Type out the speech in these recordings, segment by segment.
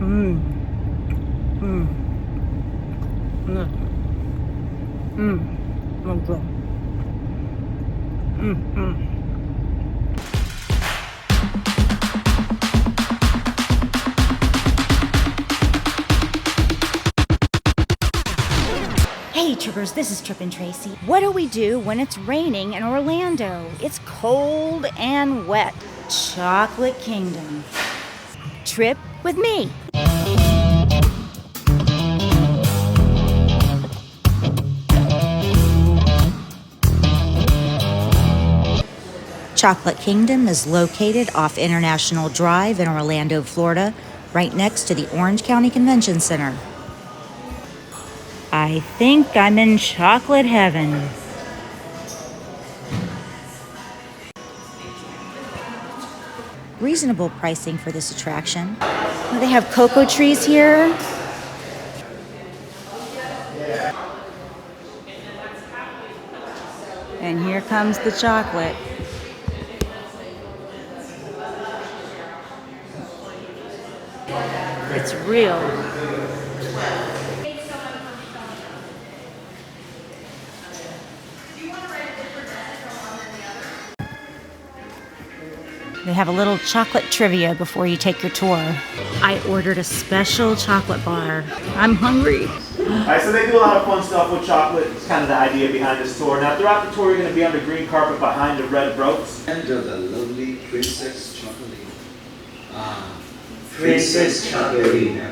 Mmm. Mmm. Mmm. Mmm. Okay. Mmm. Mmm. Hey Trippers, this is Trippin Traci. What do we do when it's raining in Orlando? It's cold and wet. Chocolate Kingdom. Trip with me. Chocolate Kingdom is located off International Drive in Orlando, Florida, right next to the Orange County Convention Center. I think I'm in chocolate heaven. Reasonable pricing for this attraction. They have cocoa trees here. And here comes the chocolate. It's real. They have a little chocolate trivia before you take your tour. I ordered a special chocolate bar. I'm hungry. Alright, so they do a lot of fun stuff with chocolate. It's kind of the idea behind this tour. Now, throughout the tour, you're going to be on the green carpet behind the red ropes. And the lovely Princess Chocolate. Princess Chocolate.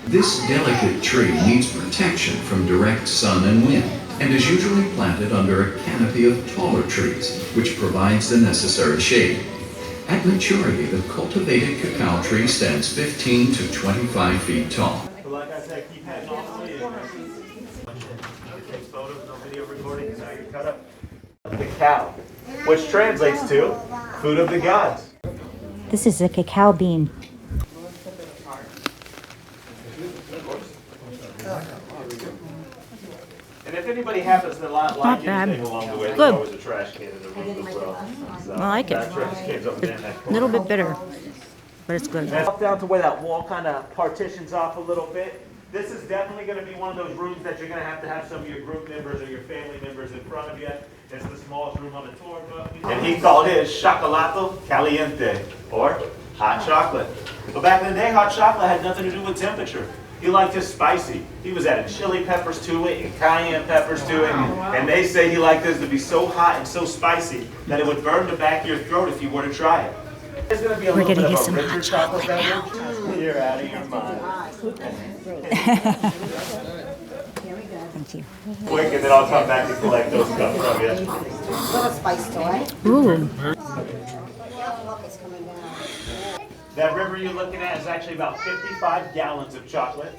This delicate tree needs protection from direct sun and wind, and is usually planted under a canopy of taller trees, which provides the necessary shade. At maturity, the cultivated cacao tree stands 15 to 25 feet tall. So like I said, keep heading off the way. Take photos, no video recording, now you're cut up. Cacao, which translates to food of the gods. This is a cacao bean. And if anybody happens to like anything along the way, there's Good. always a trash can in the room as well. So I like it. that trash can's over there in that A corner. little bit bitter, but it's good. Up down to where that wall kind of partitions off a little bit. This is definitely going to be one of those rooms that you're going to have some of your group members or your family members in front of you. It's the smallest room on the tour. And he called his Chocolato Caliente, or hot chocolate. But back in the day, hot chocolate had nothing to do with temperature. He liked it spicy. He was adding chili peppers to it and cayenne peppers to it. And they say he liked this to be so hot and so spicy that it would burn the back of your throat if you were to try it. There's going to be a We're little gonna bit get of some a richer hot chocolate chocolate beverage. You're out of your mind. Thank you. Quick, and then I'll come back and collect those cups from you. Little spice toy. Ooh. That river you're looking at is actually about 55 gallons of chocolate.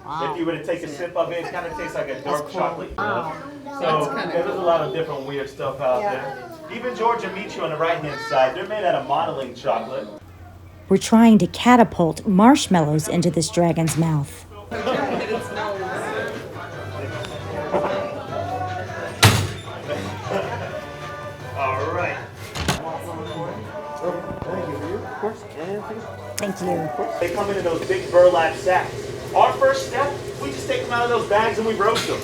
If you were to take a sip of it, it kind of tastes like a dark chocolate. So there's a lot of different weird stuff out there. Even Georgia meets you on the right-hand side. They're made out of modeling chocolate. We're trying to catapult marshmallows into this dragon's mouth. All right. Thank you. They come in those big burlap sacks. Our first step, we just take them out of those bags and we roast them.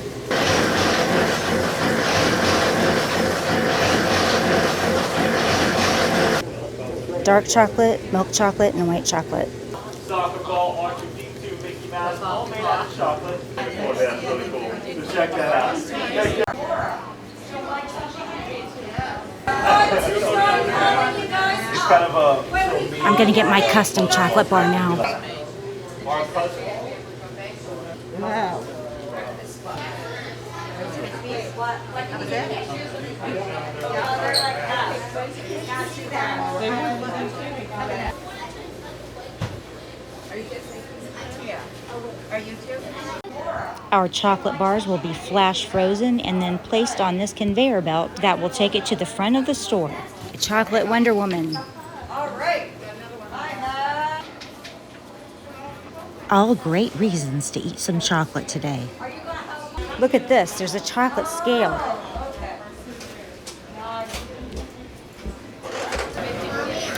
Dark chocolate, milk chocolate, and white chocolate. Soccer ball, R2D2, Mickey Mouse, all made out of chocolate. Oh, that's really cool. So check that out. It's kind of a... I'm gonna get my custom chocolate bar now. Wow. Our chocolate bars will be flash frozen and then placed on this conveyor belt that will take it to the front of the store. Chocolate Wonder Woman. All great reasons to eat some chocolate today. Look at this, there's a chocolate scale.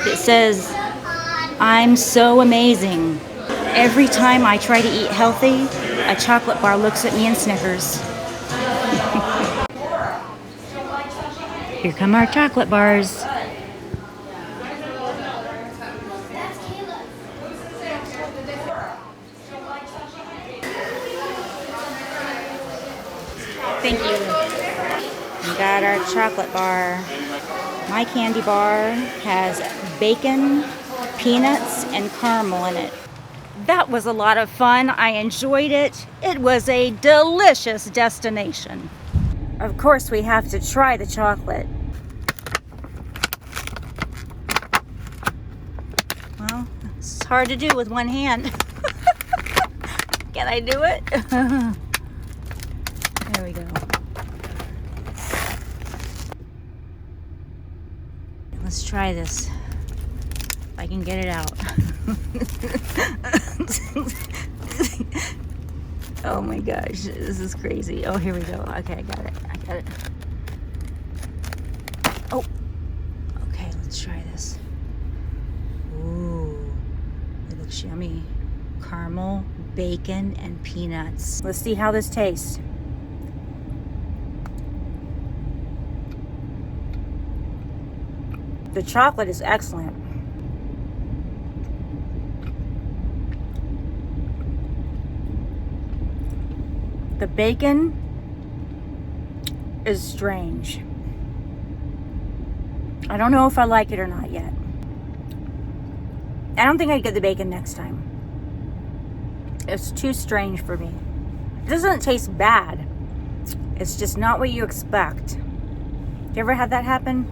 It says, I'm so amazing. Every time I try to eat healthy, a chocolate bar looks at me and snickers. Here come our chocolate bars. Thank you. We got our chocolate bar. My candy bar has bacon, peanuts, and caramel in it. That was a lot of fun. I enjoyed it. It was a delicious destination. Of course, we have to try the chocolate. Well, it's hard to do with one hand. Can I do it? There we go. Let's try this. If I can get it out. Oh my gosh, this is crazy. Oh, here we go. Okay, I got it. Oh, okay, let's try this. Ooh, it looks yummy. Caramel, bacon, and peanuts. Let's see how this tastes. The chocolate is excellent. The bacon is strange. I don't know if I like it or not yet. I don't think I'd get the bacon next time. It's too strange for me. It doesn't taste bad. It's just not what you expect. You ever had that happen?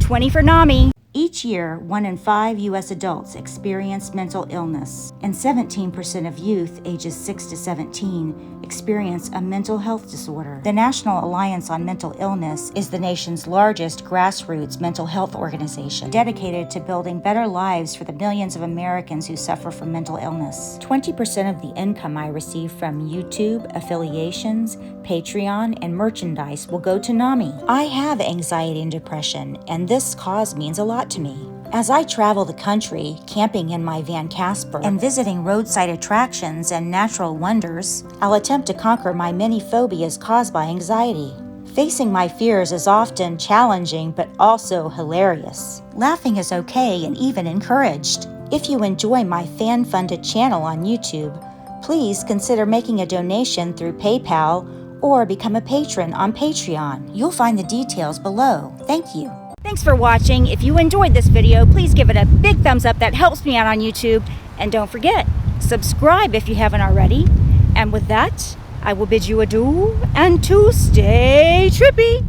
20 for NAMI. Each year, 1 in 5 U.S. adults experience mental illness, and 17% of youth ages 6 to 17 experience a mental health disorder. The National Alliance on Mental Illness is the nation's largest grassroots mental health organization dedicated to building better lives for the millions of Americans who suffer from mental illness. 20% of the income I receive from YouTube, affiliations, Patreon, and merchandise will go to NAMI. I have anxiety and depression, and this cause means a lot to me. As I travel the country, camping in my Van Casper and visiting roadside attractions and natural wonders, I'll attempt to conquer my many phobias caused by anxiety. Facing my fears is often challenging but also hilarious. Laughing is okay and even encouraged. If you enjoy my fan-funded channel on YouTube, please consider making a donation through PayPal or become a patron on Patreon. You'll find the details below. Thank you. Thanks for watching. If you enjoyed this video, please give it a big thumbs up. That helps me out on YouTube. And don't forget, subscribe if you haven't already. And with that, I will bid you adieu and to stay trippy.